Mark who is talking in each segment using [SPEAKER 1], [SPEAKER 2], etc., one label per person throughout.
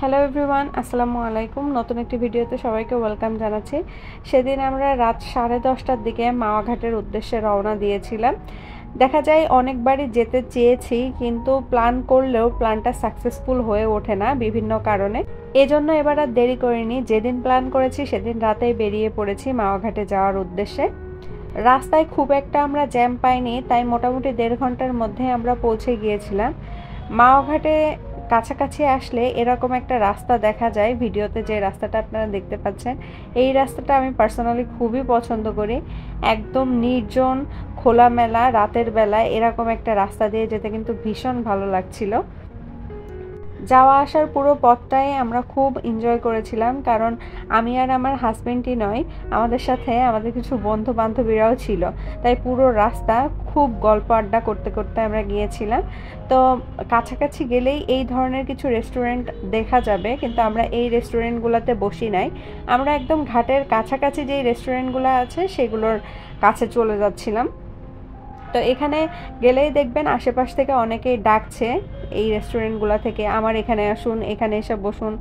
[SPEAKER 1] Hello everyone, আসসালামু আলাইকুম। নতুন একটি ভিডিওতে সবাইকে ওয়েলকাম জানাচ্ছি। সেদিন আমরা রাত 10:30টার দিকে মাওয়াঘাটের উদ্দেশ্যে রওনা দিয়েছিলাম। দেখা যায় অনেকবারই যেতে চেয়েছি, কিন্তু প্ল্যান করলেও প্ল্যানটা সাকসেসফুল হয়ে ওঠে না বিভিন্ন কারণে। এজন্য এবার আর দেরি করিনি, যেদিন প্ল্যান করেছি সেদিন রাতেই বেরিয়ে পড়েছি মাওয়াঘাটে যাওয়ার উদ্দেশ্যে। রাস্তায় খুব একটা আমরা জ্যাম পাইনি, তাই মোটামুটি 1.5 ঘন্টার মধ্যে আমরা পৌঁছে গিয়েছিলাম মাওয়াঘাটে। কাছাকাছি আসলে এরকম একটা রাস্তা দেখা যায়, ভিডিওতে যে রাস্তাটা আপনারা দেখতে পাচ্ছেন, এই রাস্তাটা আমি পার্সোনালি খুবই পছন্দ করি। একদম নির্জন, খোলামেলা, রাতের বেলায় এরকম একটা রাস্তা দিয়ে যেতে কিন্তু ভীষণ ভালো লাগছিল। যাওয়া আসার পুরো পথটাই আমরা খুব এনজয় করেছিলাম, কারণ আমি আর আমার হাজবেন্ডই নয়, আমাদের সাথে আমাদের কিছু বন্ধু বান্ধবীরাও ছিল। তাই পুরো রাস্তা খুব গল্প আড্ডা করতে করতে আমরা গিয়েছিলাম। তো কাছাকাছি গেলেই এই ধরনের কিছু রেস্টুরেন্ট দেখা যাবে, কিন্তু আমরা এই রেস্টুরেন্টগুলোতে বসি নাই। আমরা একদম ঘাটের কাছাকাছি যেই রেস্টুরেন্টগুলো আছে সেগুলোর কাছে চলে যাচ্ছিলাম। তো এখানে গেলেই দেখবেন আশেপাশ থেকে অনেকেই ডাকছে এই রেস্টুরেন্টগুলো থেকে, আমার এখানে আসুন, এখানে এসে বসুন,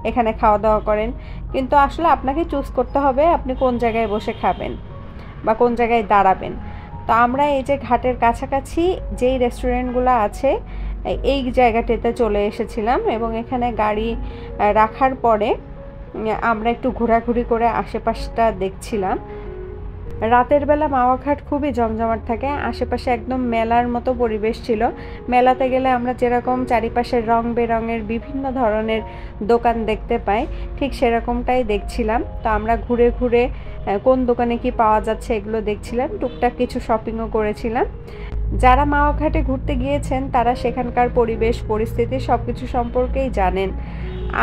[SPEAKER 1] এখানে খাওয়া দাওয়া করেন। কিন্তু আসলে আপনাকে চুজ করতে হবে আপনি কোন জায়গায় বসে খাবেন বা কোন জায়গায় দাঁড়াবেন। তো আমরা এই যে ঘাটের কাছাকাছি যেই রেস্টুরেন্টগুলো আছে এই জায়গাটিতে চলে এসেছিলাম, এবং এখানে গাড়ি রাখার পরে আমরা একটু ঘোরাঘুরি করে আশেপাশটা দেখছিলাম। রাতের বেলা মাওয়াঘাট খুবই জমজমাট থাকে, আশেপাশে একদম মেলার মতো পরিবেশ ছিল। মেলাতে গেলে আমরা যেরকম চারিপাশে রং বেরঙের বিভিন্ন ধরনের দোকান দেখতে পাই, ঠিক সেরকমটাই দেখছিলাম। তো আমরা ঘুরে ঘুরে কোন দোকানে কি পাওয়া যাচ্ছে এগুলো দেখছিলাম, টুকটাক কিছু শপিংও করেছিলাম। যারা মাওয়াঘাটে ঘুরতে গিয়েছেন তারা সেখানকার পরিবেশ পরিস্থিতি সব কিছু সম্পর্কেই জানেন,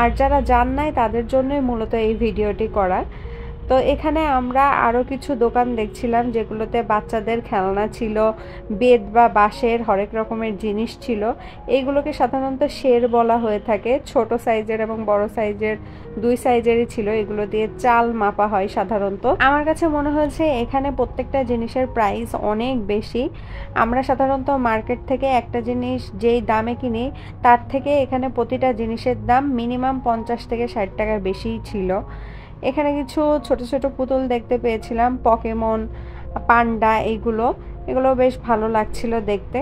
[SPEAKER 1] আর যারা জান নাই তাদের জন্যই মূলত এই ভিডিওটি করা। তো এখানে আমরা আরও কিছু দোকান দেখছিলাম যেগুলোতে বাচ্চাদের খেলনা ছিল, বেত বা বাঁশের হরেক রকমের জিনিস ছিল। এইগুলোকে সাধারণত শের বলা হয়ে থাকে। ছোট সাইজের এবং বড় সাইজের দুই সাইজেরই ছিল। এগুলো দিয়ে চাল মাপা হয় সাধারণত। আমার কাছে মনে হয়েছে এখানে প্রত্যেকটা জিনিসের প্রাইস অনেক বেশি। আমরা সাধারণত মার্কেট থেকে একটা জিনিস যেই দামে কিনি তার থেকে এখানে প্রতিটা জিনিসের দাম মিনিমাম 50 থেকে 60 টাকার বেশিই ছিল। এখানে কিছু ছোট ছোট পুতুল দেখতে পেয়েছিলাম, পকেমন, পান্ডা, এগুলো বেশ ভালো লাগছিল দেখতে।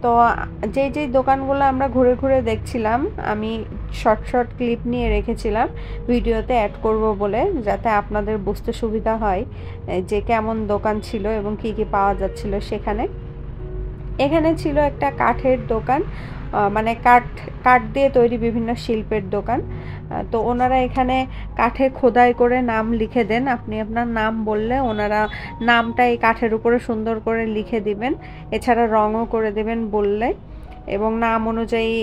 [SPEAKER 1] তো যেই দোকানগুলো আমরা ঘুরে ঘুরে দেখছিলাম আমি শর্ট শর্ট ক্লিপ নিয়ে রেখেছিলাম ভিডিওতে অ্যাড করব বলে, যাতে আপনাদের বুঝতে সুবিধা হয় যে কেমন দোকান ছিল এবং কি কি পাওয়া যাচ্ছিল সেখানে। এখানে ছিল একটা কাঠের দোকান, মানে কাঠ দিয়ে তৈরি বিভিন্ন শিল্পের দোকান। তো ওনারা এখানে কাঠে খোদাই করে নাম লিখে দেন। আপনি আপনার নাম বললে ওনারা নামটা এই কাঠের উপরে সুন্দর করে লিখে দিবেন, এছাড়া রঙও করে দেবেন বললে, এবং নাম অনুযায়ী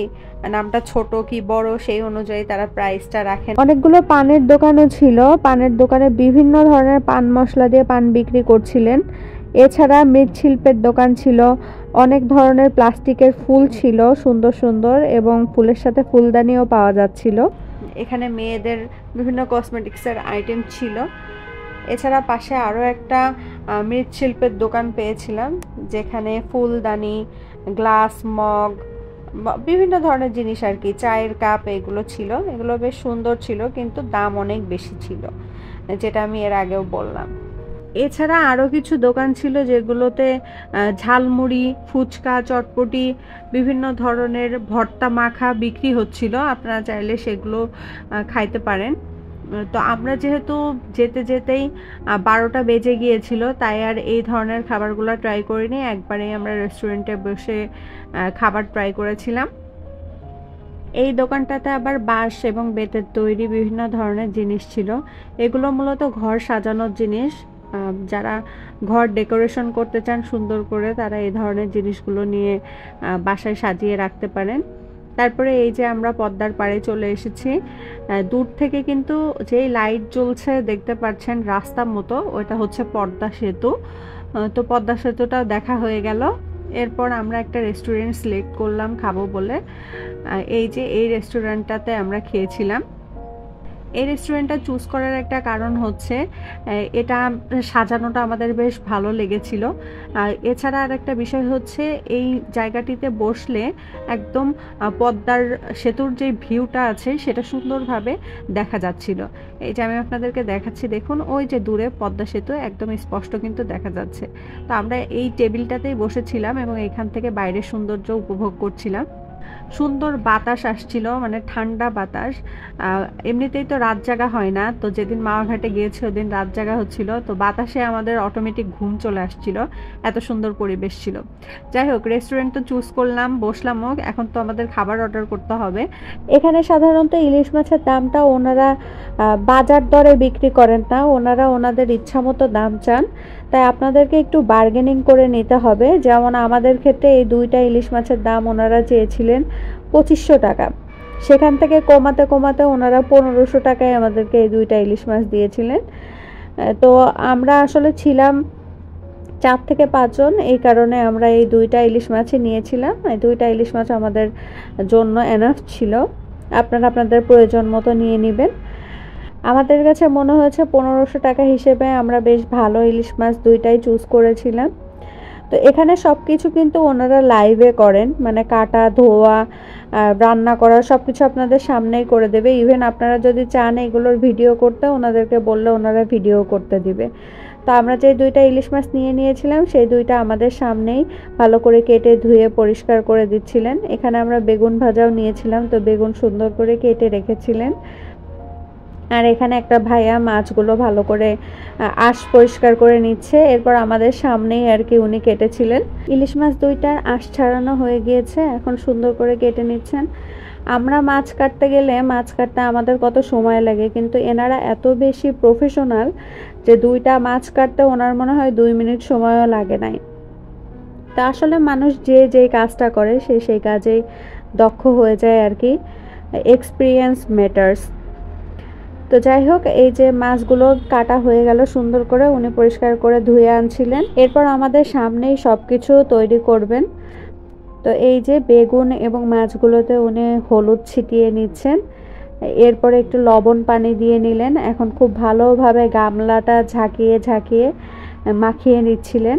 [SPEAKER 1] নামটা ছোট কি বড় সেই অনুযায়ী তারা প্রাইসটা রাখেন। অনেকগুলো পানের দোকানও ছিল, পানের দোকানে বিভিন্ন ধরনের পান মশলা দিয়ে পান বিক্রি করছিলেন। এছাড়া মৃৎশিল্পের দোকান ছিল, অনেক ধরনের প্লাস্টিকের ফুল ছিল সুন্দর সুন্দর, এবং ফুলের সাথে ফুলদানিও পাওয়া যাচ্ছিল। এখানে মেয়েদের বিভিন্ন কসমেটিক্সের আইটেম ছিল। এছাড়া পাশে আরও একটা মৃৎশিল্পের দোকান পেয়েছিলাম, যেখানে ফুলদানি, গ্লাস, মগ, বিভিন্ন ধরনের জিনিস আর কি, চায়ের কাপ, এগুলো ছিল। এগুলো বেশ সুন্দর ছিল, কিন্তু দাম অনেক বেশি ছিল, যেটা আমি এর আগেও বললাম। এছাড়া আরও কিছু দোকান ছিল যেগুলোতে ঝালমুড়ি, ফুচকা, চটপটি, বিভিন্ন ধরনের ভর্তা মাখা বিক্রি হচ্ছিল। আপনারা চাইলে সেগুলো খাইতে পারেন। তো আমরা যেহেতু যেতে যেতেই 12টা বেজে গিয়েছিল, তাই আর এই ধরনের খাবারগুলো ট্রাই করিনি, একবারেই আমরা রেস্টুরেন্টে বসে খাবার ট্রাই করেছিলাম। এই দোকানটাতে আবার বাঁশ এবং বেতের তৈরি বিভিন্ন ধরনের জিনিস ছিল। এগুলো মূলত ঘর সাজানোর জিনিস। যারা ঘর ডেকোরেশন করতে চান সুন্দর করে, তারা এই ধরনের জিনিসগুলো নিয়ে বাসায় সাজিয়ে রাখতে পারেন। তারপরে এই যে আমরা পদ্মার পাড়ে চলে এসেছি। দূর থেকে কিন্তু যেই লাইট জ্বলছে দেখতে পাচ্ছেন রাস্তার মতো, ওটা হচ্ছে পদ্মা সেতু। তো পদ্মা সেতুটাও দেখা হয়ে গেল। এরপর আমরা একটা রেস্টুরেন্ট সিলেক্ট করলাম খাবো বলে। এই যে এই রেস্টুরেন্টটাতে আমরা খেয়েছিলাম। এই রেস্টুরেন্টটা চুজ করার একটা কারণ হচ্ছে এটা সাজানোটা আমাদের বেশ ভালো লেগেছিল। আর এছাড়া আর একটা বিষয় হচ্ছে এই জায়গাটিতে বসলে একদম পদ্মার সেতুর যে ভিউটা আছে সেটা সুন্দরভাবে দেখা যাচ্ছিল। এই যে আমি আপনাদেরকে দেখাচ্ছি, দেখুন ওই যে দূরে পদ্মা সেতু একদম স্পষ্ট কিন্তু দেখা যাচ্ছে। তো আমরা এই টেবিলটাতেই বসেছিলাম এবং এখান থেকে বাইরের সৌন্দর্য উপভোগ করছিলাম। সুন্দর বাতাস আসছিল, মানে ঠান্ডা বাতাস। এমনিতেই তো রাত জাগা হয় না, তো যেদিন মাওয়া গিয়েছে ওদিন রাত জাগা হচ্ছিল, তো বাতাসে আমাদের অটোমেটিক ঘুম চলে আসছিল, এত সুন্দর পরিবেশ ছিল। যাই হোক, রেস্টুরেন্ট তো চুজ করলাম, বসলামও, এখন তো আমাদের খাবার অর্ডার করতে হবে। এখানে সাধারণত ইলিশ মাছের দামটা ওনারা বাজার দরে বিক্রি করেন না, ওনারা ওনাদের ইচ্ছা মতো দাম চান, তাই আপনাদেরকে একটু বার্গেনিং করে নিতে হবে। যেমন আমাদের ক্ষেত্রে এই 2টা ইলিশ মাছের দাম ওনারা চেয়েছিলেন 2500 টাকা, সেখান থেকে কমাতে কমাতে ওনারা 1500 টাকায় আমাদেরকে এই 2টা ইলিশ মাছ দিয়েছিলেন। তো আমরা আসলে ছিলাম 4 থেকে 5 জন, এই কারণে আমরা এই 2টা ইলিশ মাছই নিয়েছিলাম। এই 2টা ইলিশ মাছ আমাদের জন্য এনাফ ছিল, আপনারা আপনাদের প্রয়োজন মতো নিয়ে নেবেন। আমাদের কাছে মনে হয়েছে 1500 টাকা হিসেবে আমরা বেশ ভালো ইলিশ মাছ 2টাই চুজ করেছিলাম। তো এখানে সব কিছু কিন্তু ওনারা লাইভে করেন, মানে কাটা ধোয়া রান্না করা সব কিছু আপনাদের সামনেই করে দেবে। ইভেন আপনারা যদি চান এগুলোর ভিডিও করতে, ওনাদেরকে বললে ওনারা ভিডিও করতে দিবে। তো আমরা যে 2টা ইলিশ মাছ নিয়েছিলাম সেই 2টা আমাদের সামনেই ভালো করে কেটে ধুয়ে পরিষ্কার করে দিচ্ছিলেন। এখানে আমরা বেগুন ভাজাও নিয়েছিলাম, তো বেগুন সুন্দর করে কেটে রেখেছিলেন। আর এখানে একটা ভাইয়া মাছগুলো ভালো করে আঁশ পরিষ্কার করে নিচ্ছে, এরপর আমাদের সামনেই আর কি উনি কেটেছিলেন। ইলিশ মাছ 2টার আঁশ ছাড়ানো হয়ে গিয়েছে, এখন সুন্দর করে কেটে নিচ্ছেন। আমরা মাছ কাটতে গেলে মাছ কাটতে আমাদের কত সময় লাগে, কিন্তু এনারা এত বেশি প্রফেশনাল যে 2টা মাছ কাটতে ওনার মনে হয় 2 মিনিট সময়ও লাগে নাই। তা আসলে মানুষ যে যেই কাজটা করে সেই কাজেই দক্ষ হয়ে যায় আর কি, এক্সপিরিয়েন্স ম্যাটার্স। তো যাই হোক, এই যে মাছগুলো কাটা হয়ে গেল সুন্দর করে, উনি পরিষ্কার করে ধুয়ে আনছিলেন। এরপর আমাদের সামনেই সব কিছু তৈরি করবেন। তো এই যে বেগুন এবং মাছগুলোতে উনি হলুদ ছিটিয়ে নিচ্ছেন, এরপরে একটু লবণ পানি দিয়ে নিলেন। এখন খুব ভালোভাবে গামলাটা ঝাঁকিয়ে ঝাঁকিয়ে মাখিয়ে নিচ্ছিলেন।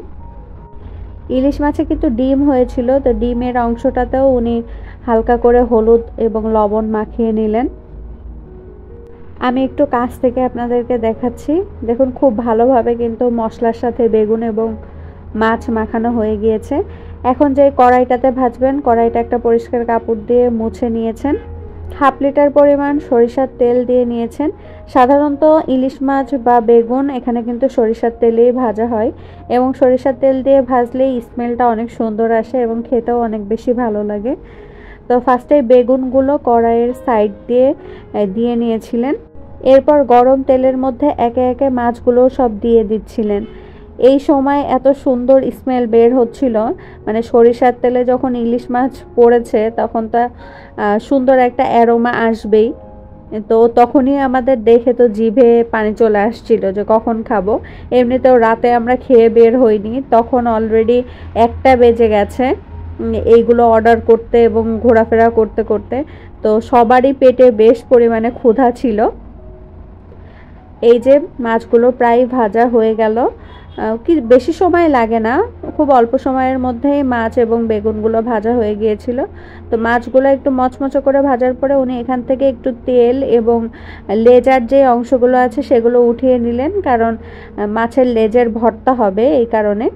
[SPEAKER 1] ইলিশ মাছে কিন্তু ডিম হয়েছিল, তো ডিমের অংশটাতেও উনি হালকা করে হলুদ এবং লবণ মাখিয়ে নিলেন। আমি একটু কাছ থেকে আপনাদেরকে দেখাচ্ছি, দেখুন খুব ভালোভাবে কিন্তু মশলার সাথে বেগুন এবং মাছ মাখানো হয়ে গিয়েছে। এখন যে কড়াইটাতে ভাজবেন, কড়াইটা একটা পরিষ্কার কাপড় দিয়ে মুছে নিয়েছেন। 1/2 লিটার পরিমাণ সরিষার তেল দিয়ে নিয়েছেন। সাধারণত ইলিশ মাছ বা বেগুন এখানে কিন্তু সরিষার তেলেই ভাজা হয়, এবং সরিষার তেল দিয়ে ভাজলেই স্মেলটা অনেক সুন্দর আসে এবং খেতেও অনেক বেশি ভালো লাগে। তো ফার্স্টে বেগুনগুলো কড়াইয়ের সাইড দিয়ে নিয়েছিলেন, এরপর গরম তেলের মধ্যে একে একে মাছগুলো সব দিয়ে দিচ্ছিলেন। এই সময় এত সুন্দর স্মেল বের হচ্ছিল, মানে সরিষার তেলে যখন ইলিশ মাছ পড়েছে তখন তা সুন্দর একটা অ্যারোমা আসবেই। তো তখনই আমাদের দেখে তো জিভে পানি চলে আসছিল যে কখন খাবো। এমনিতেও রাতে আমরা খেয়ে বের হইনি, তখন অলরেডি 1টা বেজে গেছে এইগুলো অর্ডার করতে এবং ঘোরাফেরা করতে করতে। তো সবারই পেটে বেশ পরিমাণে ক্ষুধা ছিল। এই যে মাছগুলো প্রায় ভাজা হয়ে গেল, কি বেশি সময় লাগে না, খুব অল্প সময়ের মধ্যেই মাছ এবং বেগুনগুলো ভাজা হয়ে গিয়েছিল। তো মাছগুলো একটু মচমচে করে ভাজার পরে উনি এখান থেকে একটু তেল এবং লেজার যে অংশগুলো আছে সেগুলো উঠিয়ে নিলেন, কারণ মাছের লেজের ভর্তা হবে এই কারণে।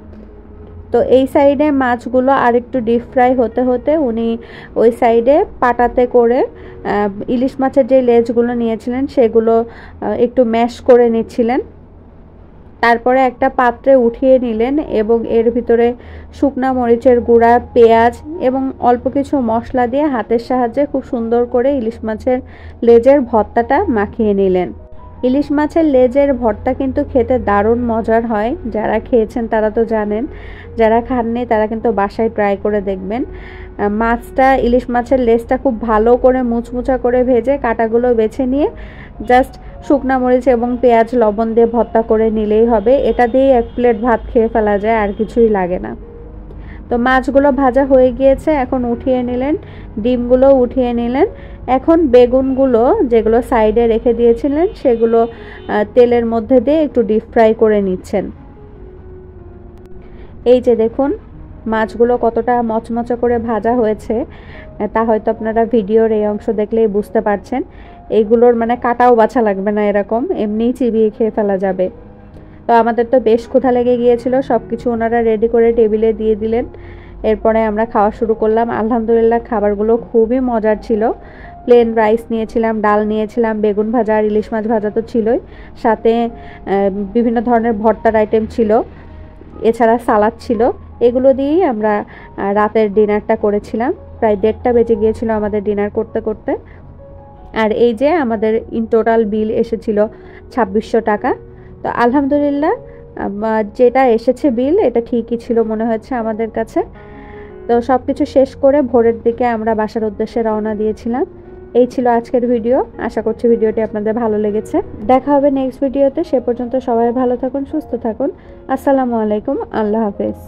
[SPEAKER 1] তো এই সাইডে মাছগুলো আর একটু ডিপ ফ্রাই হতে হতে উনি ওই সাইডে পাটাতে করে ইলিশ মাছের যে লেজগুলো নিয়েছিলেন সেগুলো একটু ম্যাশ করে নিচ্ছিলেন। তারপরে একটা পাত্রে উঠিয়ে নিলেন এবং এর ভিতরে শুকনা মরিচের গুঁড়া, পেঁয়াজ এবং অল্প কিছু মশলা দিয়ে হাতের সাহায্যে খুব সুন্দর করে ইলিশ মাছের লেজের ভর্তাটা মাখিয়ে নিলেন। ইলিশ মাছের লেজের ভর্তা কিন্তু খেতে দারুণ মজার হয়, যারা খেয়েছেন তারা তো জানেন, যারা খাননি তারা কিন্তু বাসায় ট্রাই করে দেখবেন। মাছটা, ইলিশ মাছের লেজটা খুব ভালো করে মুচমুচা করে ভেজে কাঁটাগুলো বেছে নিয়ে জাস্ট শুকনা মরিচ এবং পেঁয়াজ লবণ দিয়ে ভর্তা করে নিলেই হবে। এটা দিয়ে 1 প্লেট ভাত খেয়ে ফেলা যায়, আর কিছুই লাগে না। তো তো মাছগুলো ভাজা হয়ে গিয়েছে, এখন উঠিয়ে নিলেন, ডিমগুলো উঠিয়ে নিলেন। এখন বেগুনগুলো যেগুলো সাইডে রেখে দিয়েছিলেন সেগুলো তেলের মধ্যে দিয়ে একটু ডিপ ফ্রাই করে নিচ্ছেন। এই যে দেখুন মাছগুলো কতটা মচমচে করে ভাজা হয়েছে, তা হয়তো আপনারা ভিডিওর এই অংশ দেখলেই বুঝতে পারছেন। এইগুলোর মানে কাটাও বাছা লাগবে না, এরকম এমনিই চিবিয়ে খেয়ে ফেলা যাবে। তো আমাদের তো বেশ ক্ষুধা লেগে গিয়েছিল, সব কিছু ওনারা রেডি করে টেবিলে দিয়ে দিলেন। এরপরে আমরা খাওয়া শুরু করলাম। আলহামদুলিল্লাহ খাবারগুলো খুবই মজার ছিল। প্লেন রাইস নিয়েছিলাম, ডাল নিয়েছিলাম, বেগুন ভাজা আর ইলিশ মাছ ভাজা তো ছিলই, সাথে বিভিন্ন ধরনের ভর্তার আইটেম ছিল, এছাড়া সালাদ ছিল। এগুলো দিয়েই আমরা রাতের ডিনারটা করেছিলাম। প্রায় 1:30 বেজে গিয়েছিল আমাদের ডিনার করতে করতে। আর এই যে আমাদের ইন টোটাল বিল এসেছিল 2600 টাকা। তো আলহামদুলিল্লাহ যেটা এসেছে বিল এটা ঠিকই ছিল মনে হয়েছে আমাদের কাছে। তো সব কিছু শেষ করে ভোরের দিকে আমরা বাসার উদ্দেশ্যে রওনা দিয়েছিলাম। এই ছিল আজকের ভিডিও। আশা করছি ভিডিওটি আপনাদের ভালো লেগেছে। দেখা হবে নেক্সট ভিডিওতে। সে পর্যন্ত সবাই ভালো থাকুন, সুস্থ থাকুন। আসসালামু আলাইকুম, আল্লাহ হাফেজ।